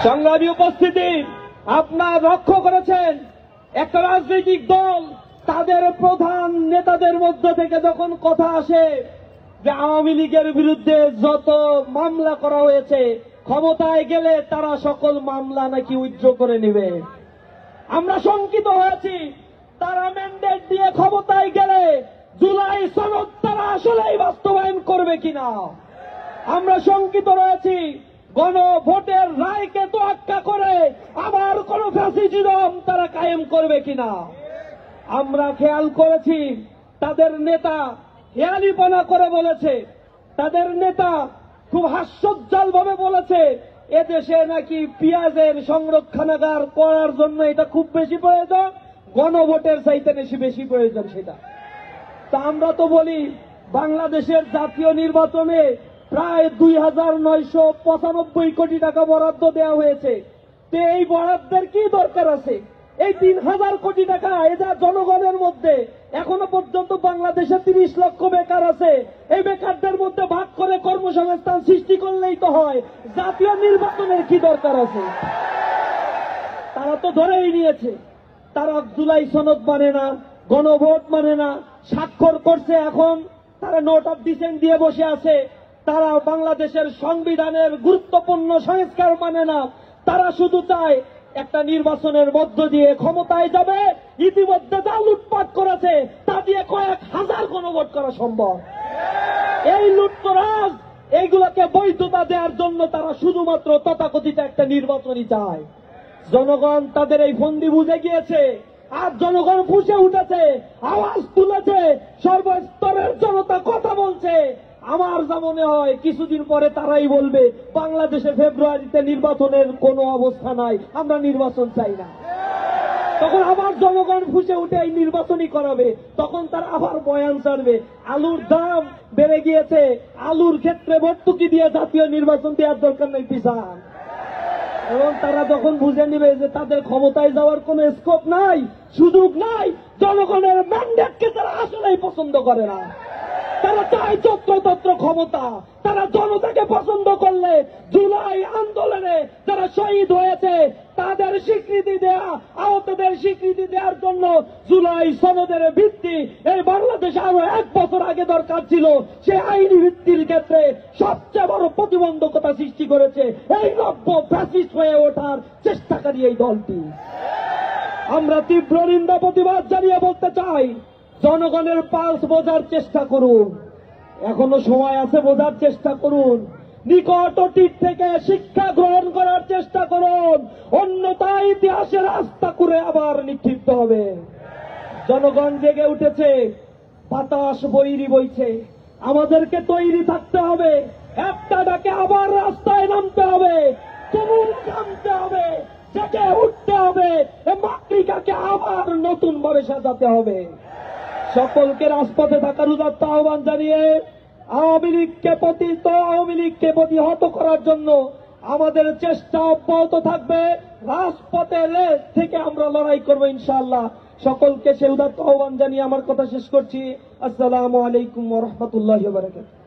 সংগ্রামী উপস্থিতি, আপনারা লক্ষ্য করেছেন একটা রাজনৈতিক দল তাদের প্রধান নেতাদের মধ্য থেকে যখন কথা আসে যে আওয়ামী লীগের বিরুদ্ধে যত মামলা করা হয়েছে ক্ষমতায় গেলে তারা সকল মামলা নাকি উইথড্র করে নেবে। আমরা শঙ্কিত হয়েছি তারা ম্যান্ডেট দিয়ে ক্ষমতায় গেলে জুলাই সনদ তারা আসলেই বাস্তবায়ন করবে কিনা। আমরা শঙ্কিত রয়েছি গণভোটের রায়কে তোয়াক্কা করে আবার কোন ফ্যাসিজম তারা কায়েম করবে কিনা। আমরা খেয়াল করেছি তাদের নেতা হেয়ালিপনা করে বলেছে, তাদের নেতা খুব হাস্যোজ্জ্বল ভাবে বলেছে এদেশে নাকি পেঁয়াজের সংরক্ষণাগার করার জন্য এটা খুব বেশি প্রয়োজন, গণভোটের চাইতে বেশি প্রয়োজন সেটা। তা আমরা তো বলি বাংলাদেশের জাতীয় নির্বাচনে প্রায় ২,৯৯৫ কোটি টাকা বরাদ্দ দেওয়া হয়েছে। তো এই বরাদ্দের কি দরকার আছে? এই ৩,০০০ কোটি টাকা এটা জনগণের মধ্যে এখনো পর্যন্ত বাংলাদেশে ৩০ লক্ষ বেকার আছে, এই বেকারদের মধ্যে ভাগ করে কর্মসংস্থান সৃষ্টি করলেই তো হয়। জাতীয় নির্বাচনের কি দরকার আছে? তারা তো ধরেই নিয়েছে তারা জুলাই সনদ মানে না, গণভোট মানে না, স্বাক্ষর করছে, এখন তারা নোট অফ ডিসেন্ট দিয়ে বসে আছে। তারা বাংলাদেশের সংবিধানের গুরুত্বপূর্ণ সংস্কার মানে না, তারা শুধু চায় একটা নির্বাচনের মধ্য দিয়ে ক্ষমতায় যাবে, ইতিমধ্যে যা লুটপাট করেছে তা দিয়ে কয়েক হাজার গণভোট করা সম্ভব। এই লুটতরাজ এইগুলোকে বৈধতা দেওয়ার জন্য তারা শুধুমাত্র তথাকথিত একটা নির্বাচনই চায়। জনগণ তাদের এই ফন্দি বুঝে গিয়েছে, আর জনগণ ফুঁসে উঠেছে, আওয়াজ তুলেছে, সর্বস্তরের জনতা কথা বলছে। আমার যা মনে হয় কিছুদিন পরে তারাই বলবে বাংলাদেশে ফেব্রুয়ারিতে নির্বাচনের কোনো অবস্থা নাই, আমরা নির্বাচন চাই না। তখন আবার জনগণ ফুঁসে উঠে এই নির্বাচনই করাবে, তখন তারা আবার বয়ান ছাড়বে আলুর দাম বেড়ে গিয়েছে, আলুর ক্ষেত্রে ভর্তুকি দিয়ে জাতীয় নির্বাচন দেওয়ার দরকার নেই পিছান। এবং তারা যখন বুঝে নিবে যে তাদের ক্ষমতায় যাওয়ার কোন স্কোপ নাই, সুযোগ নাই, জনগণের ম্যান্ডেটকে তারা আসলেই পছন্দ করে না, তারা চায় যত্রতত্র ক্ষমতা। তারা জনতাকে পছন্দ করলে জুলাই আন্দোলনে যারা শহীদ হয়েছে তাদের স্বীকৃতি দেয়া, আহতদের স্বীকৃতি দেওয়ার জন্য জুলাই সনদের ভিত্তি এই বাংলাদেশে আরো 1 বছর আগে দরকার ছিল। সে আইনি ভিত্তির ক্ষেত্রে সবচেয়ে বড় প্রতিবন্ধকতা সৃষ্টি করেছে এই নব্য ফ্যাসিস্ট হয়ে ওঠার চেষ্টাকারী এই দলটি। আমরা তীব্র নিন্দা প্রতিবাদ জানিয়ে বলতে চাই, জনগণের পালস বোঝার চেষ্টা করুন, এখনো সময় আছে, বোঝার চেষ্টা করুন, নিকট অতীত থেকে শিক্ষা গ্রহণ করার চেষ্টা করুন, অন্যথায় ইতিহাসের রাস্তা করে আবার নিক্ষিপ্ত হবে। জনগণ জেগে উঠেছে, বাতাস বৈরি বইছে, আমাদেরকে তৈরি থাকতে হবে, একটা ডাকে আবার রাস্তায় নামতে হবে, তুমুল নামতে হবে, জেগে উঠতে হবে, মাতৃকাকে আবার নতুন ভাবে সাজাতে হবে। সকলকে রাজপথে থাকার উদাত্ত আহ্বান জানিয়ে আওয়ামী লীগকে প্রতিহত করার জন্য আমাদের চেষ্টা অব্যাহত থাকবে। রাজপথে থেকে আমরা লড়াই করবো ইনশাআল্লাহ। সকলকে সে উদাত্ত আহ্বান জানিয়ে আমার কথা শেষ করছি। আসসালামু আলাইকুম ওয়া রাহমাতুল্লাহি ওয়া বারাকাতুহু।